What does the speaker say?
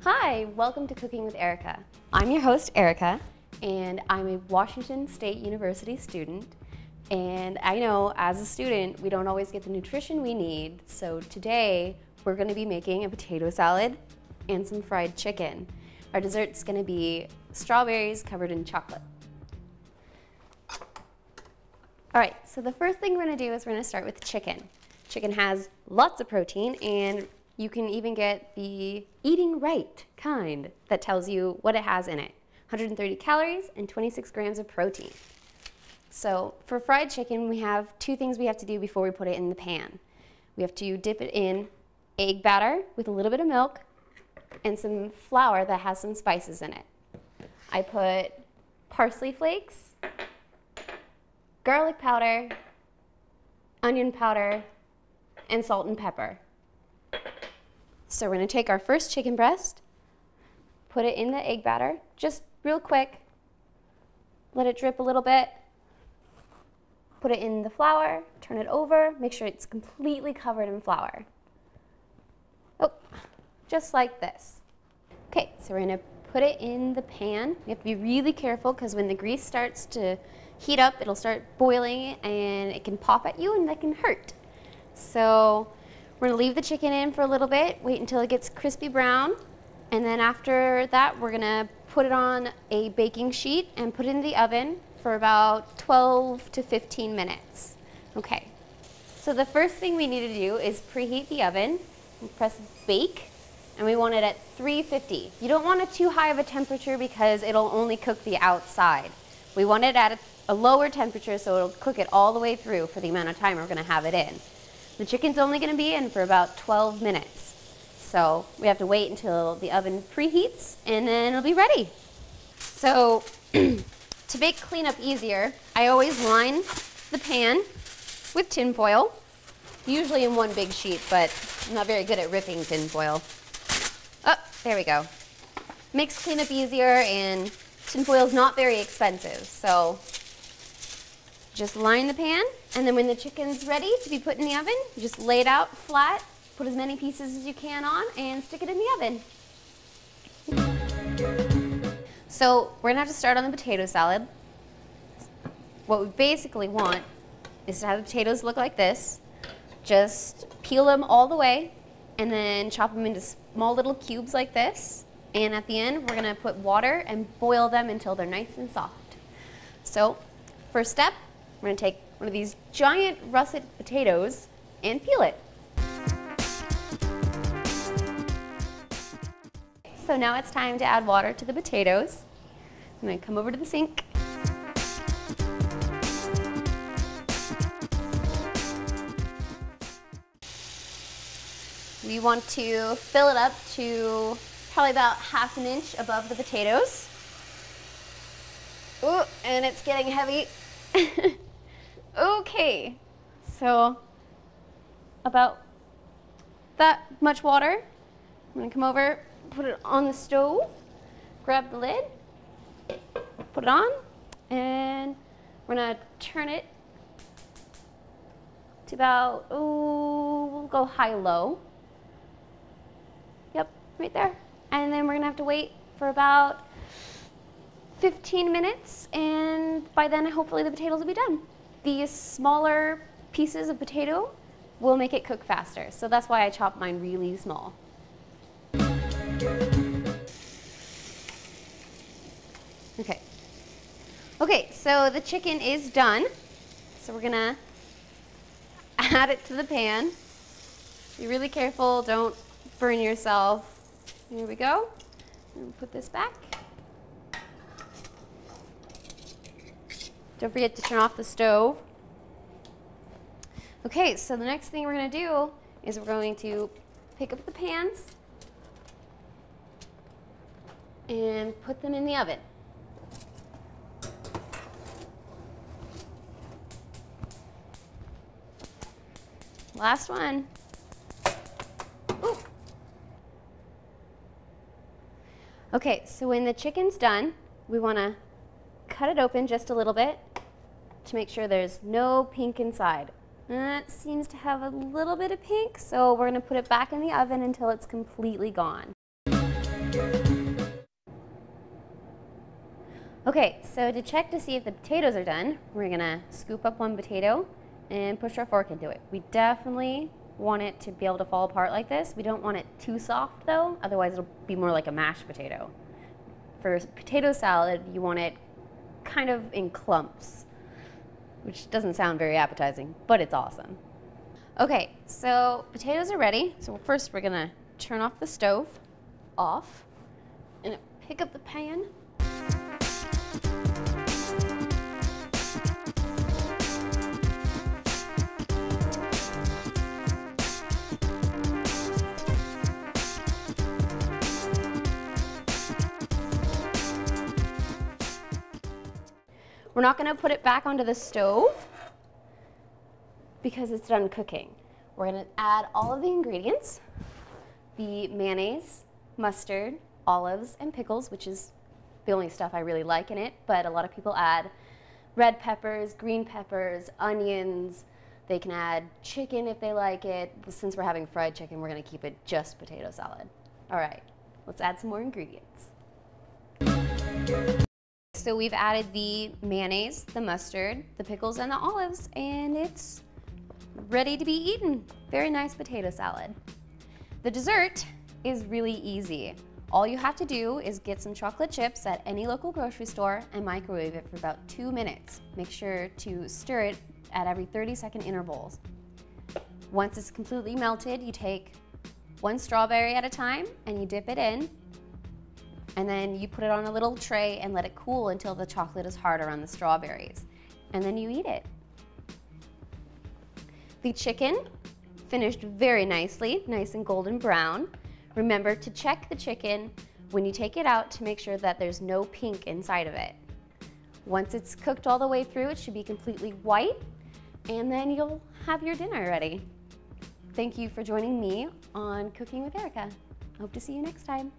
Hi, welcome to Cooking with Erika. I'm your host, Erika, and I'm a Washington State University student. And I know as a student, we don't always get the nutrition we need. So today, we're gonna be making a potato salad and some fried chicken. Our dessert's gonna be strawberries covered in chocolate. All right, so the first thing we're gonna do is we're gonna start with chicken. Chicken has lots of protein, and you can even get the eating right kind that tells you what it has in it. 130 calories and 26 grams of protein. So for fried chicken, we have two things we have to do before we put it in the pan. We have to dip it in egg batter with a little bit of milk and some flour that has some spices in it. I put parsley flakes, garlic powder, onion powder, and salt and pepper. So we're going to take our first chicken breast, put it in the egg batter, just real quick, let it drip a little bit, put it in the flour, turn it over, make sure it's completely covered in flour. Oh, just like this. Okay, so we're going to put it in the pan. You have to be really careful because when the grease starts to heat up, it'll start boiling and it can pop at you and that can hurt. So we're going to leave the chicken in for a little bit, wait until it gets crispy brown, and then after that we're going to put it on a baking sheet and put it in the oven for about 12 to 15 minutes. Okay, so the first thing we need to do is preheat the oven and press bake, and we want it at 350. You don't want it too high of a temperature because it'll only cook the outside. We want it at a lower temperature so it'll cook it all the way through for the amount of time we're going to have it in. The chicken's only going to be in for about 12 minutes. So we have to wait until the oven preheats and then it'll be ready. So to make cleanup easier, I always line the pan with tin foil, usually in one big sheet, but I'm not very good at ripping tin foil. Oh, there we go. Makes cleanup easier, and tin foil is not very expensive. So just line the pan, and then when the chicken's ready to be put in the oven, you just lay it out flat, put as many pieces as you can on, and stick it in the oven. So we're gonna have to start on the potato salad. What we basically want is to have the potatoes look like this. Just peel them all the way, and then chop them into small little cubes like this. And at the end, we're gonna put water and boil them until they're nice and soft. So first step, we're going to take one of these giant russet potatoes and peel it. So now it's time to add water to the potatoes. I'm going to come over to the sink. We want to fill it up to probably about ½ an inch above the potatoes. Ooh, and it's getting heavy. Okay, so about that much water. I'm going to come over, put it on the stove, grab the lid, put it on, and we're going to turn it to about, we'll go high-low. Yep, right there. And then we're going to have to wait for about 15 minutes, and by then hopefully the potatoes will be done. These smaller pieces of potato will make it cook faster, so that's why I chop mine really small. Okay. Okay, so the chicken is done. So we're gonna add it to the pan. Be really careful, don't burn yourself. Here we go. And put this back. Don't forget to turn off the stove. Okay, so the next thing we're going to do is we're going to pick up the pans and put them in the oven. Last one. Ooh. Okay, so when the chicken's done, we want to cut it open just a little bit to make sure there's no pink inside. It seems to have a little bit of pink, so we're going to put it back in the oven until it's completely gone. Okay, so to check to see if the potatoes are done, we're gonna scoop up one potato and push our fork into it. We definitely want it to be able to fall apart like this. We don't want it too soft though, otherwise it'll be more like a mashed potato. For potato salad, you want it kind of in clumps, which doesn't sound very appetizing, but it's awesome. Okay, so potatoes are ready. So first we're gonna turn off the stove, and pick up the pan. We're not going to put it back onto the stove because it's done cooking. We're going to add all of the ingredients, the mayonnaise, mustard, olives, and pickles, which is the only stuff I really like in it, but a lot of people add red peppers, green peppers, onions. They can add chicken if they like it. Since we're having fried chicken, we're going to keep it just potato salad. All right, let's add some more ingredients. So we've added the mayonnaise, the mustard, the pickles, and the olives, and it's ready to be eaten. Very nice potato salad. The dessert is really easy. All you have to do is get some chocolate chips at any local grocery store and microwave it for about 2 minutes. Make sure to stir it at every 30-second intervals. Once it's completely melted, you take one strawberry at a time and you dip it in. And then you put it on a little tray and let it cool until the chocolate is hard around the strawberries. And then you eat it. The chicken finished very nicely, nice and golden brown. Remember to check the chicken when you take it out to make sure that there's no pink inside of it. Once it's cooked all the way through, it should be completely white, and then you'll have your dinner ready. Thank you for joining me on Cooking with Erika. Hope to see you next time.